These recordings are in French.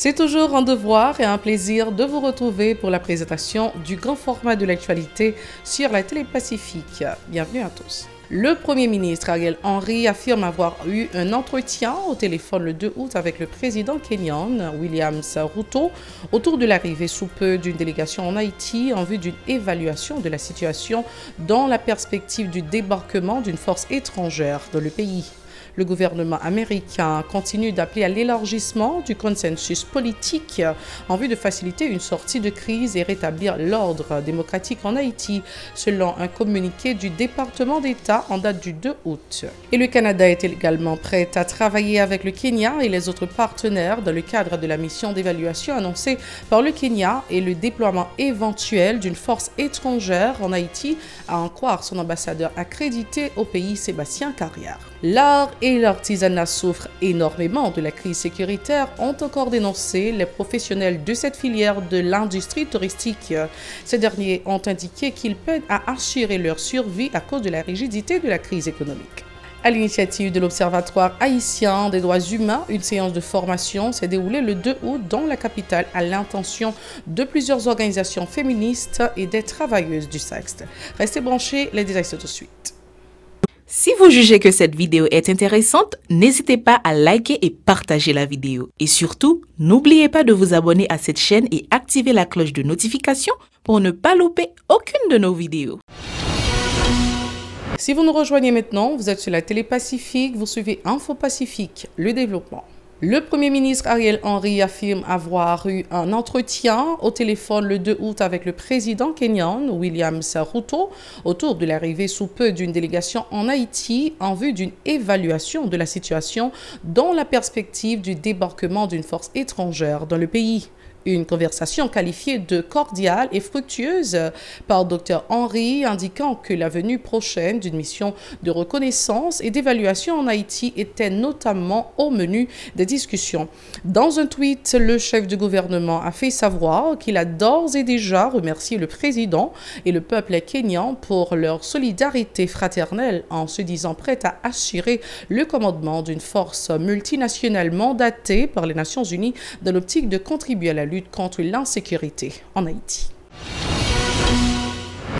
C'est toujours un devoir et un plaisir de vous retrouver pour la présentation du grand format de l'actualité sur la télé Pacifique. Bienvenue à tous. Le Premier ministre Ariel Henry affirme avoir eu un entretien au téléphone le 2 août avec le président kenyan William Ruto autour de l'arrivée sous peu d'une délégation en Haïti en vue d'une évaluation de la situation dans la perspective du débarquement d'une force étrangère dans le pays. Le gouvernement américain continue d'appeler à l'élargissement du consensus politique en vue de faciliter une sortie de crise et rétablir l'ordre démocratique en Haïti, selon un communiqué du département d'État en date du 2 août. Et le Canada est également prêt à travailler avec le Kenya et les autres partenaires dans le cadre de la mission d'évaluation annoncée par le Kenya et le déploiement éventuel d'une force étrangère en Haïti, à en croire son ambassadeur accrédité au pays, Sébastien Carrière. L'art et l'artisanat souffrent énormément de la crise sécuritaire, ont encore dénoncé les professionnels de cette filière de l'industrie touristique. Ces derniers ont indiqué qu'ils peinent à assurer leur survie à cause de la rigidité de la crise économique. À l'initiative de l'Observatoire haïtien des droits humains, une séance de formation s'est déroulée le 2 août dans la capitale à l'intention de plusieurs organisations féministes et des travailleuses du sexe. Restez branchés, les détails tout de suite. Si vous jugez que cette vidéo est intéressante, n'hésitez pas à liker et partager la vidéo. Et surtout, n'oubliez pas de vous abonner à cette chaîne et activer la cloche de notification pour ne pas louper aucune de nos vidéos. Si vous nous rejoignez maintenant, vous êtes sur la télé Pacifique, vous suivez Info Pacifique, le développement. Le Premier ministre Ariel Henry affirme avoir eu un entretien au téléphone le 2 août avec le président kenyan William Ruto autour de l'arrivée sous peu d'une délégation en Haïti en vue d'une évaluation de la situation dans la perspective du débarquement d'une force étrangère dans le pays. Une conversation qualifiée de cordiale et fructueuse par Dr Henry, indiquant que la venue prochaine d'une mission de reconnaissance et d'évaluation en Haïti était notamment au menu des discussions. Dans un tweet, le chef du gouvernement a fait savoir qu'il a d'ores et déjà remercié le président et le peuple kényan pour leur solidarité fraternelle en se disant prêt à assurer le commandement d'une force multinationale mandatée par les Nations Unies dans l'optique de contribuer à la lutte contre l'insécurité en Haïti.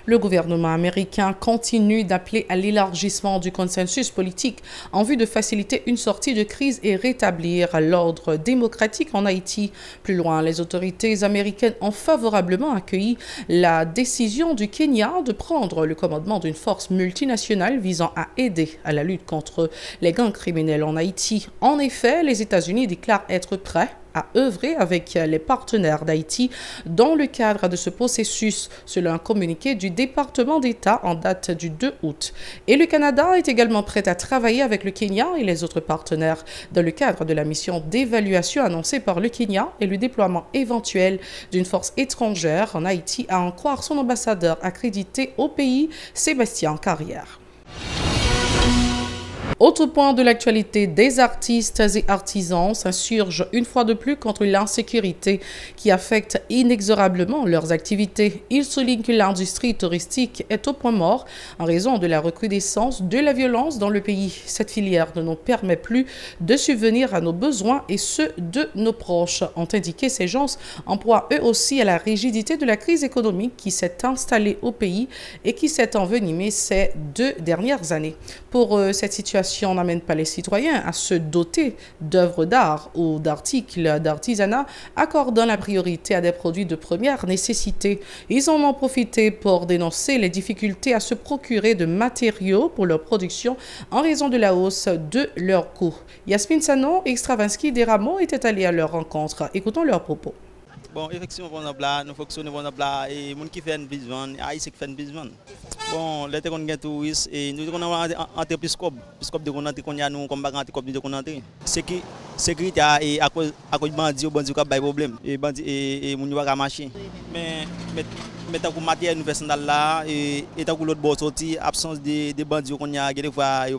Le gouvernement américain continue d'appeler à l'élargissement du consensus politique en vue de faciliter une sortie de crise et rétablir l'ordre démocratique en Haïti. Plus loin, les autorités américaines ont favorablement accueilli la décision du Kenya de prendre le commandement d'une force multinationale visant à aider à la lutte contre les gangs criminels en Haïti. En effet, les États-Unis déclarent être prêts à œuvrer avec les partenaires d'Haïti dans le cadre de ce processus, selon un communiqué du département d'État en date du 2 août. Et le Canada est également prêt à travailler avec le Kenya et les autres partenaires dans le cadre de la mission d'évaluation annoncée par le Kenya et le déploiement éventuel d'une force étrangère en Haïti, à en croire son ambassadeur accrédité au pays, Sébastien Carrière. Autre point de l'actualité, des artistes et artisans s'insurgent une fois de plus contre l'insécurité qui affecte inexorablement leurs activités. Ils soulignent que l'industrie touristique est au point mort en raison de la recrudescence de la violence dans le pays. Cette filière ne nous permet plus de subvenir à nos besoins et ceux de nos proches, ont indiqué ces gens en proie eux aussi à la rigidité de la crise économique qui s'est installée au pays et qui s'est envenimée ces 2 dernières années. Pour cette situation n'amène pas les citoyens à se doter d'œuvres d'art ou d'articles d'artisanat accordant la priorité à des produits de première nécessité. Ils en ont profité pour dénoncer les difficultés à se procurer de matériaux pour leur production en raison de la hausse de leurs coûts. Yasmine Sano et Stravinsky Desrameaux étaient allés à leur rencontre. Écoutons leurs propos. Bon, effectivement, nous fonctionnons là et les gens qui font besoin, les Haïtiens qui font besoin. Bon, les gens qui sont touristes et nous avons un entreprise de connaître qu'on a nous comme bagage de connaître. Sécurité et à cause bandits qui ont des problèmes et bandits et mon va marcher. Mais tant que matériel nous fait sandal là et tant que l'autre bord sorti absence de bandits qu'on a des fois nous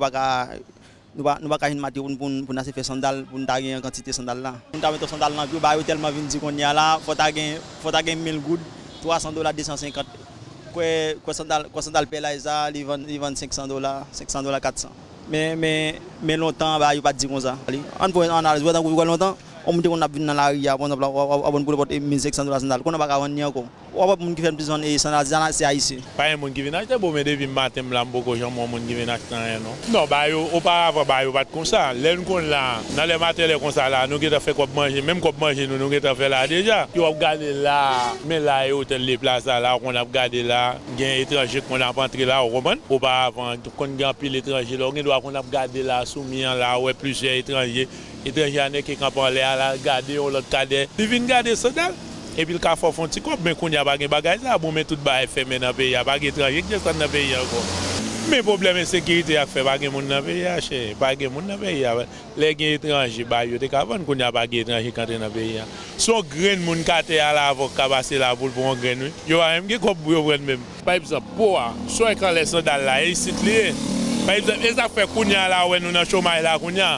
pas une matière pour nous faire sandal pour nous taguer en quantité sandal là. Nous mettre sandal dans bio ba tellement vinn dit qu'on y a là faut taguer 1000 gouttes $300 $250. Quoi sandal Pelaisa ils vendent $500 $400. Mais longtemps bah il pas dire comme ça. On a joué dans longtemps on monte qu'on a vu dans la rue, on a bon pour porter $1,600 sandales, qu'on a pas vendre encore. On va monde qui fait prison et sandales c'est haïtien. Pas un monde qui vient acheter bon mais depuis matin là beaucoup gens monde qui vient acheter non. Non bah yo auparavant bah yo pas comme ça. Là nous là dans les matériels comme ça là nous qui fait quoi manger même quoi manger nous qui fait là déjà. Tu vas regarder là mais là et hôtel les places là on a regardé là gain étranger qu'on a entré là au Roman auparavant qu'on grand pile étranger là on doit qu'on a regardé là soumis là ouais plusieurs étrangers qui camp en l'air là regarder on l'autre cadet. Ils viennent garder sandales. Et puis le cas font petit cop mais qu'on y a pas de bagages là bon mais tout bail fermé dans le pays, il y a pas d'étrangers qui descendent dans le pays encore. Mais problème de sécurité a fait pas de monde dans le pays, pas de monde dans le pays. Les étrangers bah yo te vendre qu'on y a pas d'étrangers quand dans le pays. Son grain monde caté à la avocat passer là pour un grain. Yo a même qui cop pour prendre même. Par exemple pour soit quand les sandales là ici lié.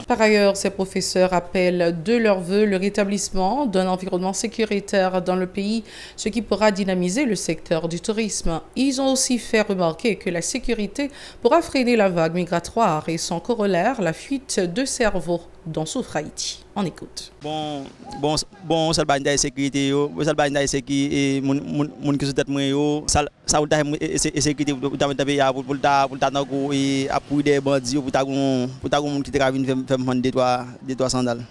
Par ailleurs, ces professeurs appellent de leur vœu le rétablissement d'un environnement sécuritaire dans le pays, ce qui pourra dynamiser le secteur du tourisme. Ils ont aussi fait remarquer que la sécurité pourra freiner la vague migratoire et son corollaire, la fuite de cerveaux dont souffre Haïti. On écoute. Bon, ça va sécurité, ça va sécurité, mon qui se tête moi, ça va sécurité pour appuyer des bandits pour ta monde qui te venir faire vendre des trois sandales.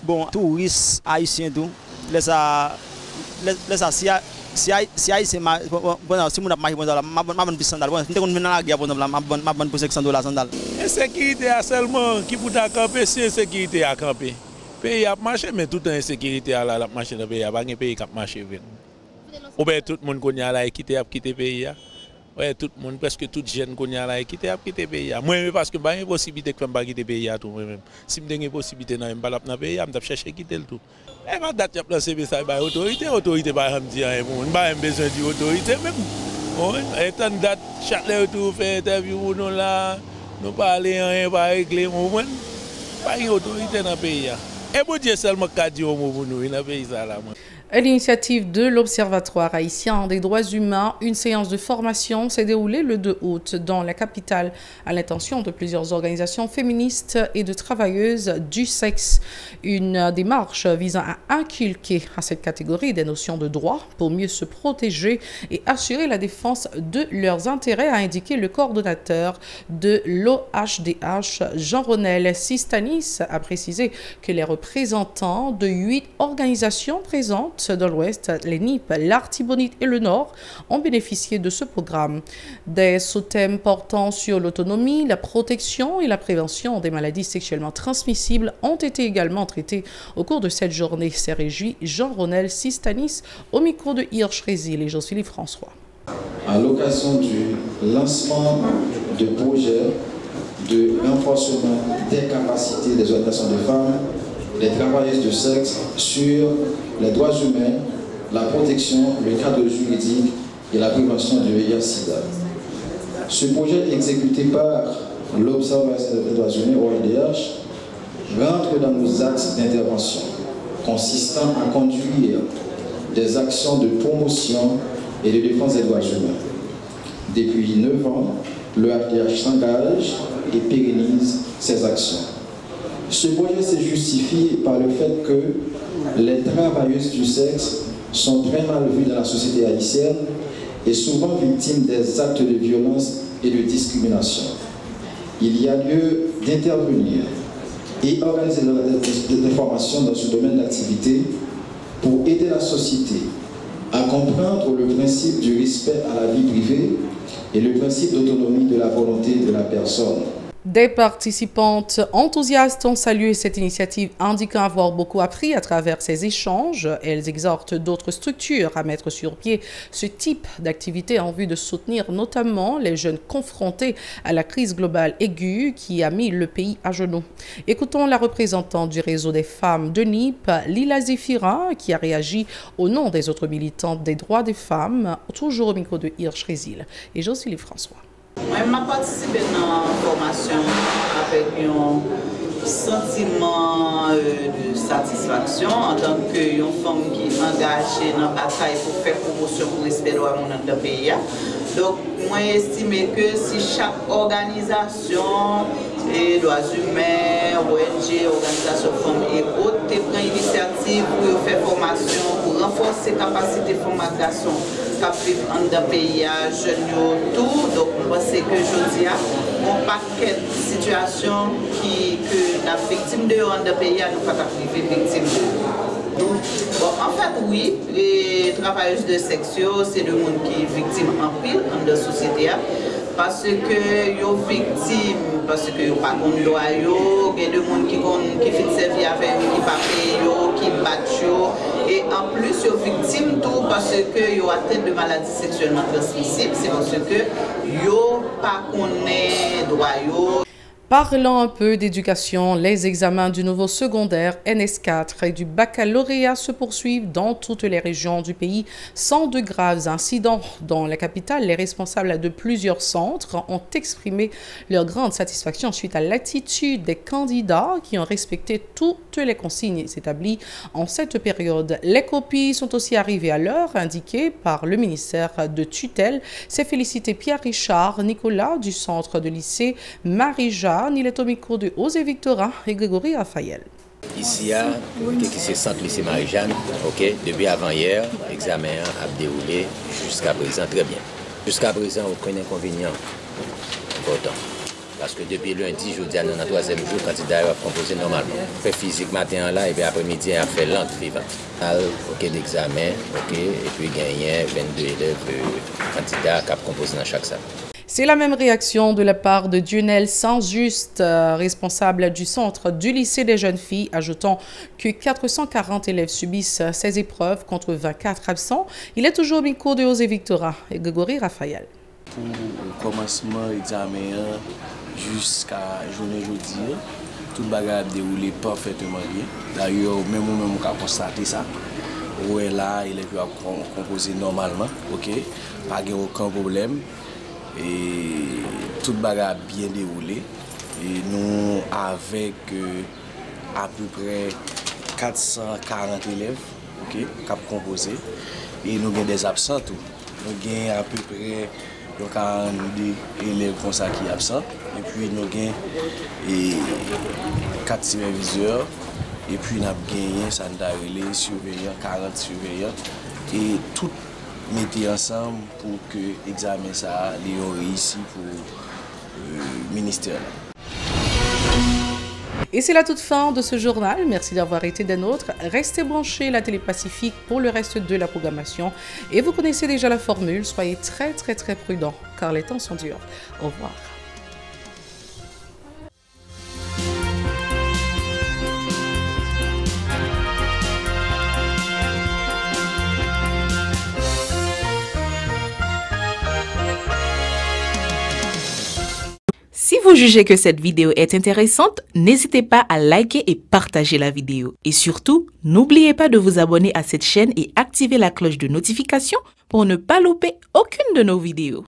Bon, touristes haïtiens tout, laisse ça si haïtien bon si mon a marché bon là m'a bonne sandale bon on venir dans la guerre bon là m'a bonne pour $600 sandale. Insécurité seulement qui pour ta camper c'est insécurité à camper. Pays a marché mais tout en insécurité à la marché dans pays a pas un pays qui a marché vite. Ou bien tout le monde qu'on y a là quitter pays. Ouais, tout le monde, presque tout jeune qu'on y a là, quitter le pays. Moi, parce que j'ai une possibilité de quitter le pays. Si j'ai une possibilité de quitter le pays, je vais chercher à quitter le tout. Et ma date, je vais placer ça à l'autorité. L'autorité va me dire, je n'ai pas besoin de l'autorité même. Étant date, chaque retour fait interview, nous là, nous parler, rien va régler. Pas une autorité dans le pays. Et bon Dieu seulement qu'à dire au mot pour nous, dans le pays. À l'initiative de l'Observatoire haïtien des droits humains, une séance de formation s'est déroulée le 2 août dans la capitale à l'intention de plusieurs organisations féministes et de travailleuses du sexe. Une démarche visant à inculquer à cette catégorie des notions de droit pour mieux se protéger et assurer la défense de leurs intérêts, a indiqué le coordonnateur de l'OHDH, Jean-Ronel Sistanis, a précisé que les représentants de 8 organisations présentes dans l'Ouest, les NIP, l'Artibonite et le Nord ont bénéficié de ce programme. Des sous-thèmes portant sur l'autonomie, la protection et la prévention des maladies sexuellement transmissibles ont été également traités au cours de cette journée. C'est réjoui Jean-Ronel Sistanis au micro de Hirsch Résil et Josphilippe François. À l'occasion du lancement de projets de renforcement des capacités des organisations de femmes, des travailleuses de sexe sur les droits humains, la protection, le cadre juridique et la prévention du VIH-Sida. Ce projet exécuté par l'Observatoire des droits humains, OHDH, rentre dans nos axes d'intervention, consistant à conduire des actions de promotion et de défense des droits humains. Depuis 9 ans, l'OHDH s'engage et pérennise ces actions. Ce projet se justifie par le fait que les travailleuses du sexe sont très mal vues dans la société haïtienne et souvent victimes des actes de violence et de discrimination. Il y a lieu d'intervenir et organiser des formations dans ce domaine d'activité pour aider la société à comprendre le principe du respect à la vie privée et le principe d'autonomie de la volonté de la personne. Des participantes enthousiastes ont salué cette initiative, indiquant avoir beaucoup appris à travers ces échanges. Elles exhortent d'autres structures à mettre sur pied ce type d'activité en vue de soutenir notamment les jeunes confrontés à la crise globale aiguë qui a mis le pays à genoux. Écoutons la représentante du réseau des femmes de NIP, Lila Zéphira, qui a réagi au nom des autres militantes des droits des femmes, toujours au micro de Hirsch Résil et Josphilippe François. Moi, je participé dans la formation avec un sentiment de satisfaction en tant que femme qui est engagée dans la bataille pour faire promotion pour respect de mon pays. Donc, moi, j'estime que si chaque organisation et droits humains, ONG, organisations femmes et autres, te prend initiative pour faire formation, pour renforcer la capacité de formation qui vivent dans le pays, jeunes, tout. Donc, je pense que je dis, on paquet de situations que la victime de dans le pays, nous pas priver victime de. Bon, en fait, oui, les travailleuses de sexe, c'est le monde qui est victime en pile dans la société. Parce que yo victime, parce que yo pas de loi, il y a des gens qui font servir avec eux, qui pas payent, qui battent, et en plus yo victime tout parce que yo atteint de maladies sexuellement transmissibles, c'est parce que yo pas connaît droit. Parlant un peu d'éducation, les examens du niveau secondaire NS4 et du baccalauréat se poursuivent dans toutes les régions du pays sans de graves incidents. Dans la capitale, les responsables de plusieurs centres ont exprimé leur grande satisfaction suite à l'attitude des candidats qui ont respecté toutes les consignes établies en cette période. Les copies sont aussi arrivées à l'heure indiquée par le ministère de tutelle. C'est félicité Pierre Richard Nicolas du centre de lycée Marie-Jeanne. Il est au micro de Osée Victorin et Grégory Raphaël. Ici, c'est le centre lycée Marie-Jeanne. Depuis avant-hier, l'examen a déroulé jusqu'à présent très bien. Jusqu'à présent, aucun inconvénient important. Parce que depuis lundi, je dis à notre troisième jour, le candidat a composé normalement. Fait physique matin là, et puis après-midi, il a fait lente vivante. D'examen, et puis gagné 22 élèves candidats qui ont composé dans chaque salle. C'est la même réaction de la part de Dionel Saint-Just, responsable du centre du lycée des jeunes filles, ajoutant que 440 élèves subissent ces épreuves contre 24 absents. Il est toujours au micro de Osée Victorin et Grégory Raphaël. Pour le commencement de l'examen jusqu'à journée jeudi, tout le bagage a déroulé parfaitement bien. D'ailleurs, même on a constaté ça. Où est là, il est composé normalement, pas aucun problème. Et tout le bagage a bien déroulé. Et nous, avec à peu près 440 élèves qui ont composé, et nous avons des absents. Nous avons à peu près 42 élèves qui sont absents. Et puis nous avons 4 superviseurs. Et puis nous avons gagné les surveillants, 40 surveillants. Et tout mettez ensemble pour que l'examen ça réussi pour le ministère. Et c'est la toute fin de ce journal. Merci d'avoir été des nôtres. Restez branchés à la Télé Pacifique pour le reste de la programmation. Et vous connaissez déjà la formule. Soyez très prudents car les temps sont durs. Au revoir. Si vous jugez que cette vidéo est intéressante, n'hésitez pas à liker et partager la vidéo. Et surtout, n'oubliez pas de vous abonner à cette chaîne et activer la cloche de notification pour ne pas louper aucune de nos vidéos.